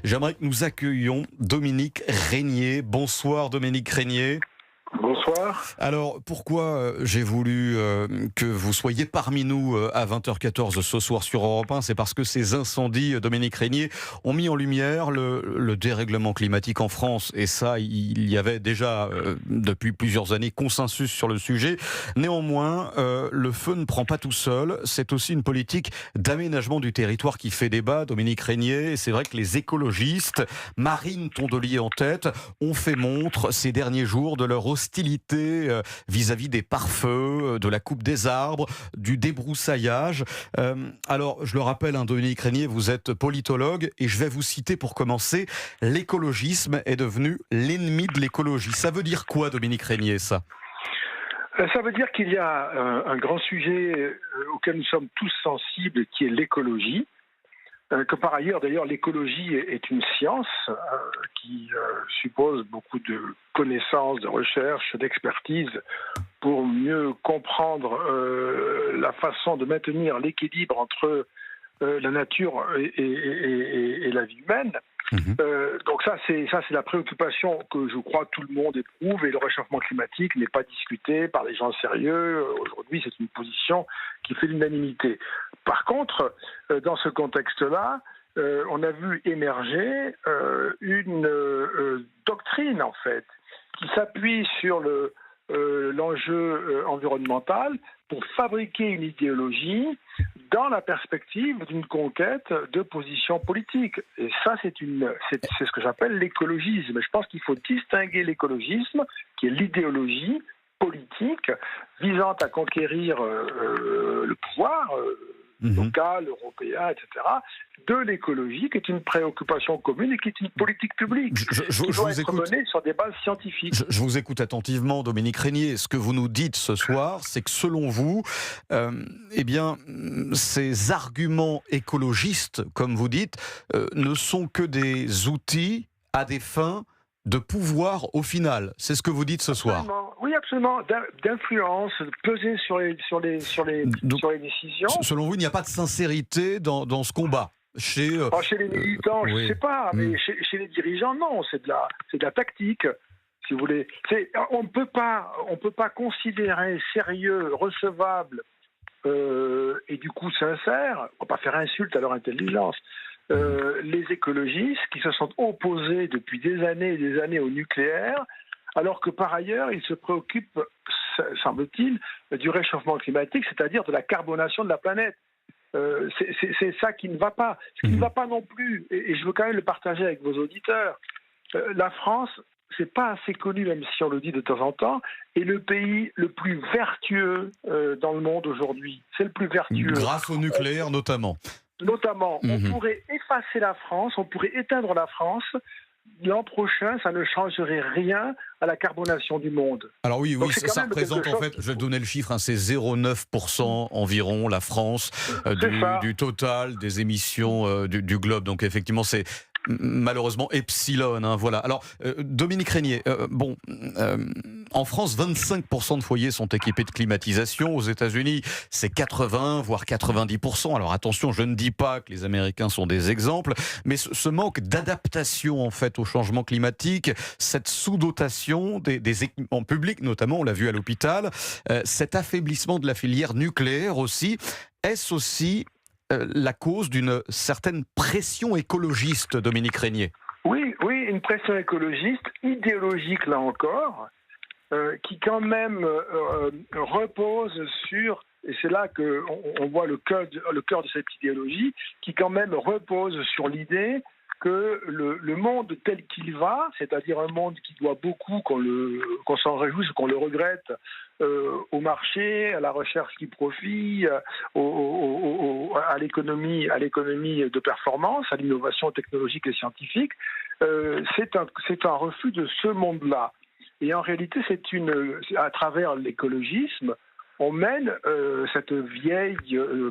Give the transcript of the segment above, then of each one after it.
J'aimerais que nous accueillions Dominique Régnier. Bonsoir Dominique Régnier. Bonsoir. Alors pourquoi j'ai voulu que vous soyez parmi nous à 20h14 ce soir sur Europe 1, c'est parce que ces incendies, Dominique Régnier, ont mis en lumière le dérèglement climatique en France. Et ça, il y avait déjà depuis plusieurs années consensus sur le sujet. Néanmoins, le feu ne prend pas tout seul. C'est aussi une politique d'aménagement du territoire qui fait débat, Dominique Régnier. Et c'est vrai que les écologistes, Marine Tondelier en tête, ont fait montre ces derniers jours de leur hostilité vis-à-vis des pare-feux, de la coupe des arbres, du débroussaillage. Alors, je le rappelle, Dominique Régnier, vous êtes politologue et je vais vous citer pour commencer, l'écologisme est devenu l'ennemi de l'écologie. Ça veut dire quoi, Dominique Régnier, ça ? Ça veut dire qu'il y a un grand sujet auquel nous sommes tous sensibles, qui est l'écologie. Que par ailleurs, d'ailleurs, l'écologie est une science qui suppose beaucoup de connaissances, de recherche, d'expertise pour mieux comprendre la façon de maintenir l'équilibre entre la nature et la vie humaine. Donc ça c'est la préoccupation que je crois tout le monde éprouve, et le réchauffement climatique n'est pas discuté par les gens sérieux. Aujourd'hui, c'est une position qui fait l'unanimité. Par contre, dans ce contexte-là, on a vu émerger une doctrine, en fait, qui s'appuie sur l'enjeu environnemental pour fabriquer une idéologie dans la perspective d'une conquête de positions politiques. Et ça, c'est ce que j'appelle l'écologisme. Je pense qu'il faut distinguer l'écologisme, qui est l'idéologie politique visant à conquérir le pouvoir local, européen, etc., de l'écologie, qui est une préoccupation commune et qui est une politique publique, qui doit être menée sur des bases scientifiques. Je vous écoute attentivement, Dominique Régnier. Ce que vous nous dites ce soir, c'est que selon vous, ces arguments écologistes, comme vous dites, ne sont que des outils à des fins de pouvoir au final. C'est ce que vous dites ce soir. Oui, absolument. D'influence, de peser sur les décisions. Selon vous, il n'y a pas de sincérité dans ce combat chez les militants, je ne sais pas, mais chez les dirigeants, non. C'est de la tactique, si vous voulez. On ne peut pas considérer sérieux, recevable et du coup sincère, on ne va pas faire insulte à leur intelligence, les écologistes qui se sont opposés depuis des années et des années au nucléaire, alors que par ailleurs, ils se préoccupent, semble-t-il, du réchauffement climatique, c'est-à-dire de la carbonation de la planète. C'est ça qui ne va pas. Ce qui ne va pas non plus, et je veux quand même le partager avec vos auditeurs, la France, c'est pas assez connu, même si on le dit de temps en temps, est le pays le plus vertueux dans le monde aujourd'hui. C'est le plus vertueux. Grâce au nucléaire notamment. On pourrait effacer la France, on pourrait éteindre la France. L'an prochain, ça ne changerait rien à la carbonation du monde. Alors oui, ça représente en fait, je vais donner le chiffre, c'est 0,9% environ, la France, du total des émissions du globe. Donc effectivement, c'est malheureusement epsilon. Voilà. Alors, Dominique Régnier, en France, 25% de foyers sont équipés de climatisation. Aux États-Unis, c'est 80, voire 90%. Alors attention, je ne dis pas que les Américains sont des exemples, mais ce manque d'adaptation en fait au changement climatique, cette sous-dotation des équipements publics, notamment, on l'a vu à l'hôpital, cet affaiblissement de la filière nucléaire aussi, est-ce aussi la cause d'une certaine pression écologiste, Dominique Régnier? Oui, une pression écologiste, idéologique là encore, qui quand même repose sur, et c'est là qu'on voit le cœur de cette idéologie, qui quand même repose sur l'idée que le monde tel qu'il va, c'est-à-dire un monde qui doit beaucoup, qu'on s'en réjouisse, qu'on le regrette, au marché, à la recherche qui profite, à l'économie de performance, à l'innovation technologique et scientifique, c'est un refus de ce monde-là. Et en réalité, à travers l'écologisme, on mène cette vieille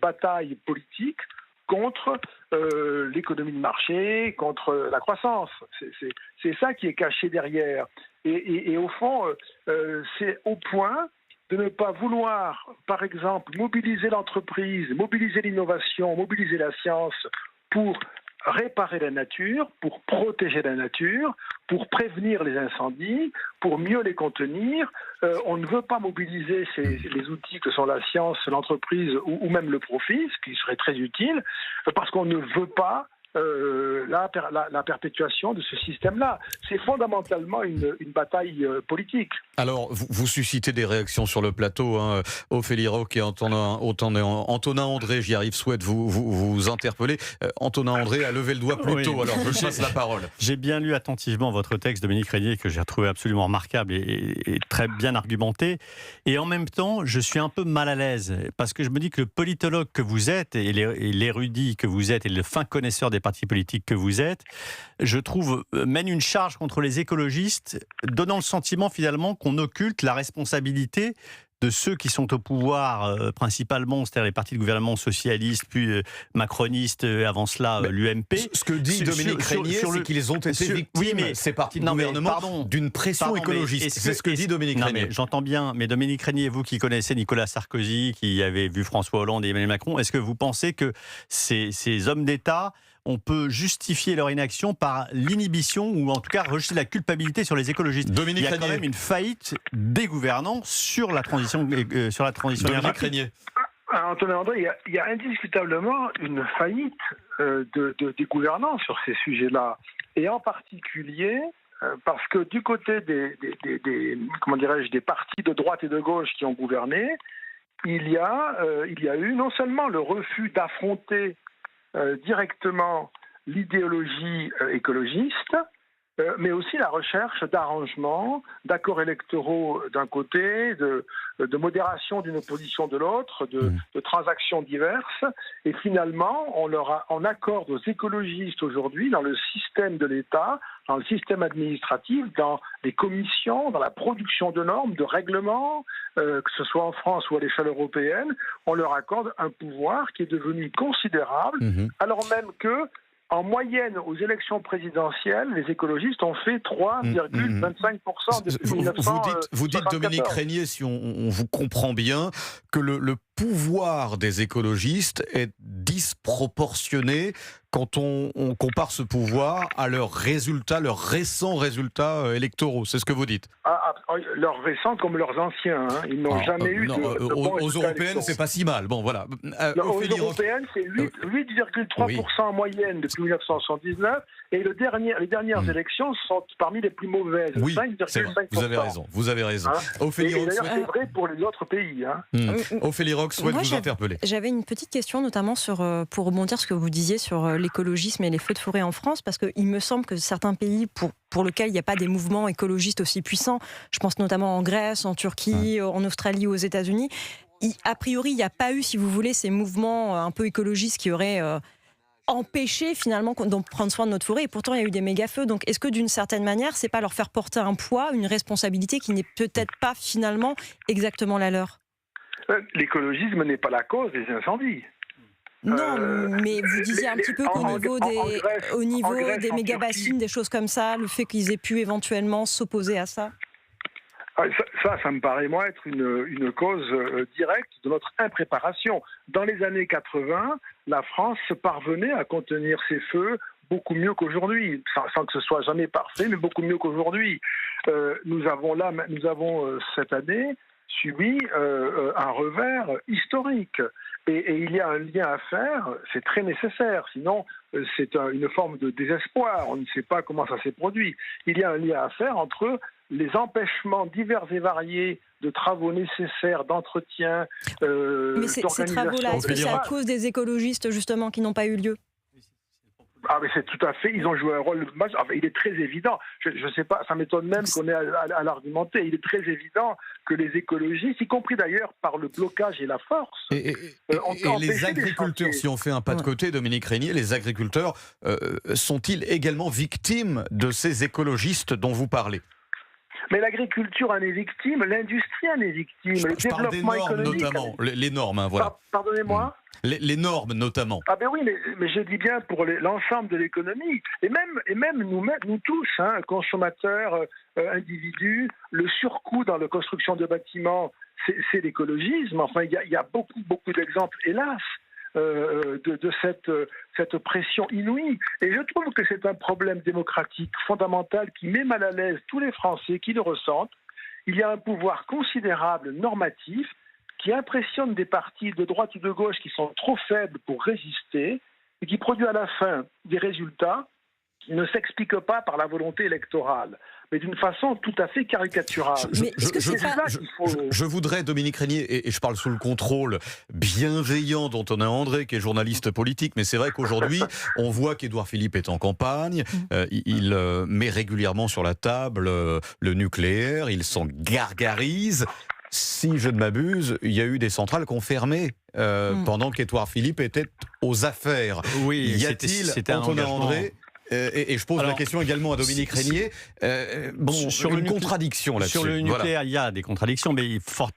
bataille politique contre l'économie de marché, contre la croissance. C'est ça qui est caché derrière. Et au fond, c'est au point de ne pas vouloir, par exemple, mobiliser l'entreprise, mobiliser l'innovation, mobiliser la science pour réparer la nature, pour protéger la nature, pour prévenir les incendies, pour mieux les contenir. On ne veut pas mobiliser les outils que sont la science, l'entreprise ou même le profit, ce qui serait très utile, parce qu'on ne veut pas la perpétuation de ce système-là. C'est fondamentalement une bataille politique. Alors, vous suscitez des réactions sur le plateau, hein, Ophélie Roch et Antonin André, j'y arrive, souhaite vous interpeller. Antonin André a levé le doigt plus tôt, alors je passe la parole. J'ai bien lu attentivement votre texte, Dominique Régnier, que j'ai trouvé absolument remarquable et très bien argumenté. Et en même temps, je suis un peu mal à l'aise, parce que je me dis que le politologue que vous êtes, et l'érudit que vous êtes, et le fin connaisseur des partis politiques que vous êtes, je trouve, mène une charge contre les écologistes, donnant le sentiment finalement qu'on occulte la responsabilité de ceux qui sont au pouvoir, principalement, c'est-à-dire les partis de gouvernement socialistes, puis macronistes, avant cela l'UMP. Ce que dit Dominique Régnier, c'est qu'ils ont été victimes, ces partis de gouvernement, d'une pression écologiste. C'est ce que dit Dominique Régnier. J'entends bien, mais Dominique Régnier, vous qui connaissez Nicolas Sarkozy, qui avez vu François Hollande et Emmanuel Macron, est-ce que vous pensez que ces hommes d'État, on peut justifier leur inaction par l'inhibition ou en tout cas rejeter la culpabilité sur les écologistes? Il y a quand même une faillite des gouvernants sur la transition énergétique. Antonin André, il y a indiscutablement une faillite des gouvernants sur ces sujets-là, et en particulier parce que du côté des partis de droite et de gauche qui ont gouverné, il y a eu non seulement le refus d'affronter directement l'idéologie écologiste, mais aussi la recherche d'arrangements, d'accords électoraux d'un côté, de modération d'une opposition de l'autre, de transactions diverses. Et finalement, on accorde aux écologistes aujourd'hui, dans le système de l'État, dans le système administratif, dans les commissions, dans la production de normes, de règlements, que ce soit en France ou à l'échelle européenne, on leur accorde un pouvoir qui est devenu considérable, alors même que, en moyenne, aux élections présidentielles, les écologistes ont fait 3,25% depuis 1974. Vous dites, Dominique Régnier, si on vous comprend bien, que le pouvoir des écologistes est disproportionné quand on compare ce pouvoir à leurs récents résultats électoraux. C'est ce que vous dites. Leurs récents comme leurs anciens. Ils n'ont jamais eu de bons aux européennes, c'est pas si mal. Bon, voilà. Aux européennes, c'est 8,3% en moyenne depuis 1979. Et les dernières élections sont parmi les plus mauvaises. Oui, 5,5%. Vous avez raison. Ophélie Roch, d'ailleurs, c'est vrai pour les autres pays. Ophélie Roch souhaite vous interpeller. J'avais une petite question, notamment pour rebondir sur ce que vous disiez sur l'écologisme et les feux de forêt en France, parce qu'il me semble que certains pays pour lesquels il n'y a pas des mouvements écologistes aussi puissants, je pense notamment en Grèce, en Turquie, en Australie ou aux États-Unis, a priori, il n'y a pas eu, si vous voulez, ces mouvements un peu écologistes qui auraient empêché finalement de prendre soin de notre forêt, et pourtant il y a eu des méga-feux. Donc est-ce que d'une certaine manière, c'est pas leur faire porter un poids, une responsabilité qui n'est peut-être pas finalement exactement la leur? L'écologisme n'est pas la cause des incendies. Non, mais vous disiez un petit peu qu'au niveau des méga-bassines, des choses comme ça, le fait qu'ils aient pu éventuellement s'opposer à ça? Ça me paraît, moi, être une cause directe de notre impréparation. Dans les années 80, la France parvenait à contenir ses feux beaucoup mieux qu'aujourd'hui, sans que ce soit jamais parfait, mais beaucoup mieux qu'aujourd'hui. Nous avons cette année subi un revers historique. Et il y a un lien à faire, c'est très nécessaire, sinon c'est une forme de désespoir, on ne sait pas comment ça s'est produit. Il y a un lien à faire entre les empêchements divers et variés de travaux nécessaires, d'entretien, mais ces travaux-là, est-ce que c'est à cause des écologistes justement qui n'ont pas eu lieu? Mais c'est tout à fait, ils ont joué un rôle majeur. Il est très évident, je ne sais pas, ça m'étonne même qu'on ait à l'argumenter, il est très évident que les écologistes, y compris d'ailleurs par le blocage et la force... Et les agriculteurs, si on fait un pas de côté, Dominique Régnier, les agriculteurs sont-ils également victimes de ces écologistes dont vous parlez? Mais l'agriculture en est victime, l'industrie en est victime, le développement économique... notamment, les normes, voilà. Pardonnez-moi Les normes, notamment. Ben oui, mais je dis bien pour l'ensemble de l'économie. Et même nous tous, consommateurs, individus, le surcoût dans la construction de bâtiments, c'est l'écologisme. Enfin, il y a beaucoup d'exemples, hélas. de cette pression inouïe. Et je trouve que c'est un problème démocratique fondamental qui met mal à l'aise tous les Français qui le ressentent. Il y a un pouvoir considérable normatif qui impressionne des partis de droite ou de gauche qui sont trop faibles pour résister et qui produit à la fin des résultats qui ne s'expliquent pas par la volonté électorale, mais d'une façon tout à fait caricaturale. Je voudrais, Dominique Régnier, et je parle sous le contrôle bienveillant d'Antonin André, qui est journaliste politique, mais c'est vrai qu'aujourd'hui, on voit qu'Édouard Philippe est en campagne, il met régulièrement sur la table le nucléaire, il s'en gargarise. Si je ne m'abuse, il y a eu des centrales qui ont fermé pendant qu'Édouard Philippe était aux affaires. Oui, y a-t-il, Antonin André, et je pose la question également à Dominique Régnier, sur une contradiction là-dessus. Sur le nucléaire, il y a des contradictions, mais force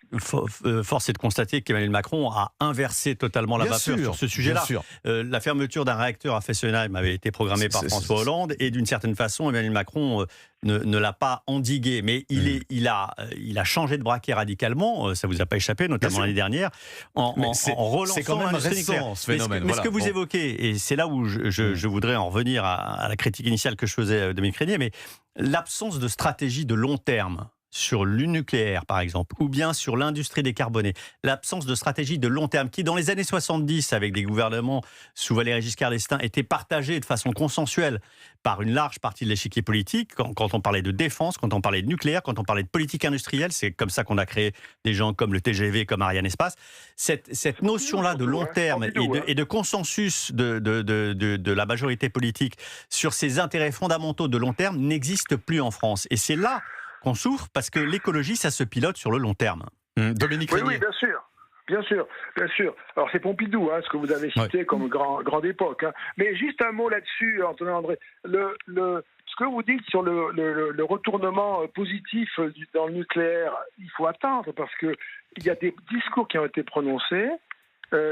est de constater qu'Emmanuel Macron a inversé totalement la vapeur sur ce sujet-là. La fermeture d'un réacteur à Fessenheim avait été programmée par François Hollande, et d'une certaine façon, Emmanuel Macron ne l'a pas endigué, mais il a changé de braquet radicalement, ça vous a pas échappé, notamment l'année dernière, en relançant quand même récent, ce phénomène. Mais ce que vous évoquez, et c'est là où je voudrais en revenir à la critique initiale que je faisais à Dominique Régnier, mais l'absence de stratégie de long terme sur le nucléaire, par exemple, ou bien sur l'industrie décarbonée, l'absence de stratégie de long terme, qui dans les années 70, avec des gouvernements sous Valéry Giscard d'Estaing, était partagée de façon consensuelle par une large partie de l'échiquier politique, quand on parlait de défense, quand on parlait de nucléaire, quand on parlait de politique industrielle, c'est comme ça qu'on a créé des gens comme le TGV, comme Ariane Espace. Cette notion-là de long terme et de consensus de la majorité politique sur ces intérêts fondamentaux de long terme n'existe plus en France. Et c'est là qu'on souffre, parce que l'écologie, ça se pilote sur le long terme. Dominique Régnier. Oui, bien sûr. Bien sûr. Alors c'est Pompidou, ce que vous avez cité comme grande époque. Mais juste un mot là-dessus, Antonin André. Ce que vous dites sur le retournement positif dans le nucléaire, il faut attendre, parce qu'il y a des discours qui ont été prononcés.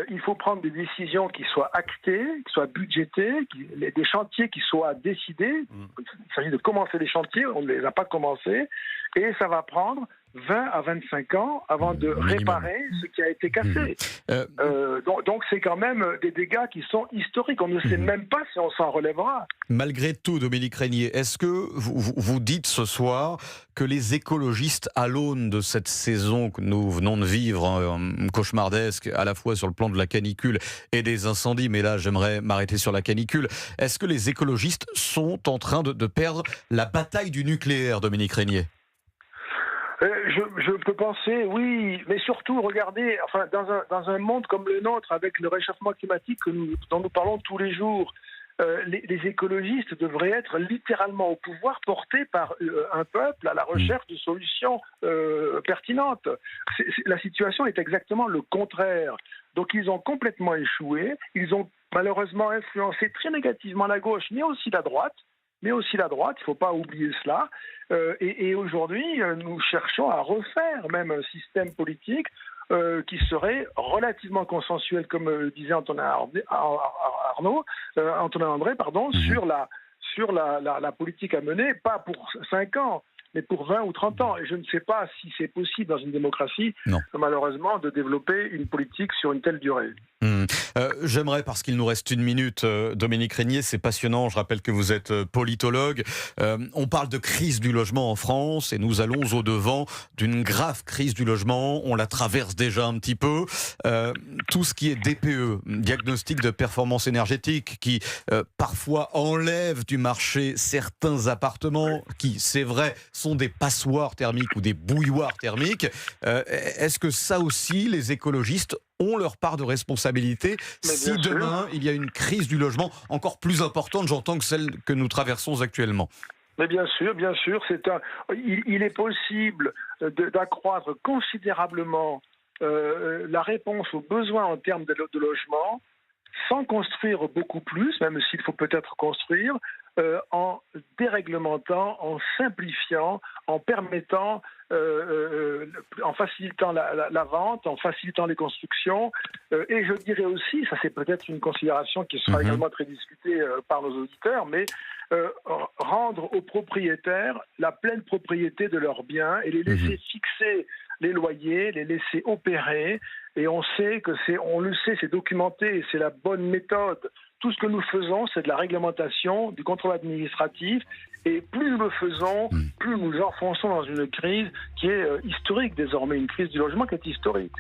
Il faut prendre des décisions qui soient actées, qui soient budgétées, des chantiers qui soient décidés. Il s'agit de commencer les chantiers, on ne les a pas commencés, et ça va prendre 20 à 25 ans avant de réparer ce qui a été cassé. Donc c'est quand même des dégâts qui sont historiques. On ne sait même pas si on s'en relèvera. Malgré tout, Dominique Régnier, est-ce que vous dites ce soir que les écologistes, à l'aune de cette saison que nous venons de vivre, cauchemardesque, à la fois sur le plan de la canicule et des incendies, mais là j'aimerais m'arrêter sur la canicule, est-ce que les écologistes sont en train de perdre la bataille du nucléaire, Dominique Régnier ? Je peux penser, oui, mais surtout, regardez, dans un monde comme le nôtre, avec le réchauffement climatique dont nous parlons tous les jours, les écologistes devraient être littéralement au pouvoir, portés par un peuple à la recherche de solutions pertinentes. La situation est exactement le contraire. Donc ils ont complètement échoué, ils ont malheureusement influencé très négativement la gauche, mais aussi la droite, il ne faut pas oublier cela. Et aujourd'hui, nous cherchons à refaire même un système politique qui serait relativement consensuel, comme disait Antonin André, sur la politique à mener, pas pour 5 ans, mais pour 20 ou 30 ans. Et je ne sais pas si c'est possible dans une démocratie, malheureusement, de développer une politique sur une telle durée. J'aimerais, parce qu'il nous reste 1 minute, Dominique Régnier, c'est passionnant, je rappelle que vous êtes politologue, on parle de crise du logement en France et nous allons au-devant d'une grave crise du logement, on la traverse déjà un petit peu, tout ce qui est DPE, diagnostic de performance énergétique, qui parfois enlève du marché certains appartements qui, c'est vrai, sont des passoires thermiques ou des bouilloires thermiques. Est-ce que ça aussi, les écologistes ont leur part de responsabilité si demain il y a une crise du logement encore plus importante, j'entends, que celle que nous traversons actuellement? Mais bien sûr, il est possible d'accroître considérablement la réponse aux besoins en termes de logement sans construire beaucoup plus, même s'il faut peut-être construire, en déréglementant, en simplifiant, en permettant, en facilitant la vente, en facilitant les constructions. Et je dirais aussi, ça c'est peut-être une considération qui sera également très discutée par nos auditeurs, mais rendre aux propriétaires la pleine propriété de leurs biens et les laisser fixer les loyers, les laisser opérer. Et on sait que on le sait, c'est documenté, et c'est la bonne méthode. Tout ce que nous faisons, c'est de la réglementation, du contrôle administratif. Et plus nous le faisons, plus nous enfonçons dans une crise qui est historique désormais, une crise du logement qui est historique.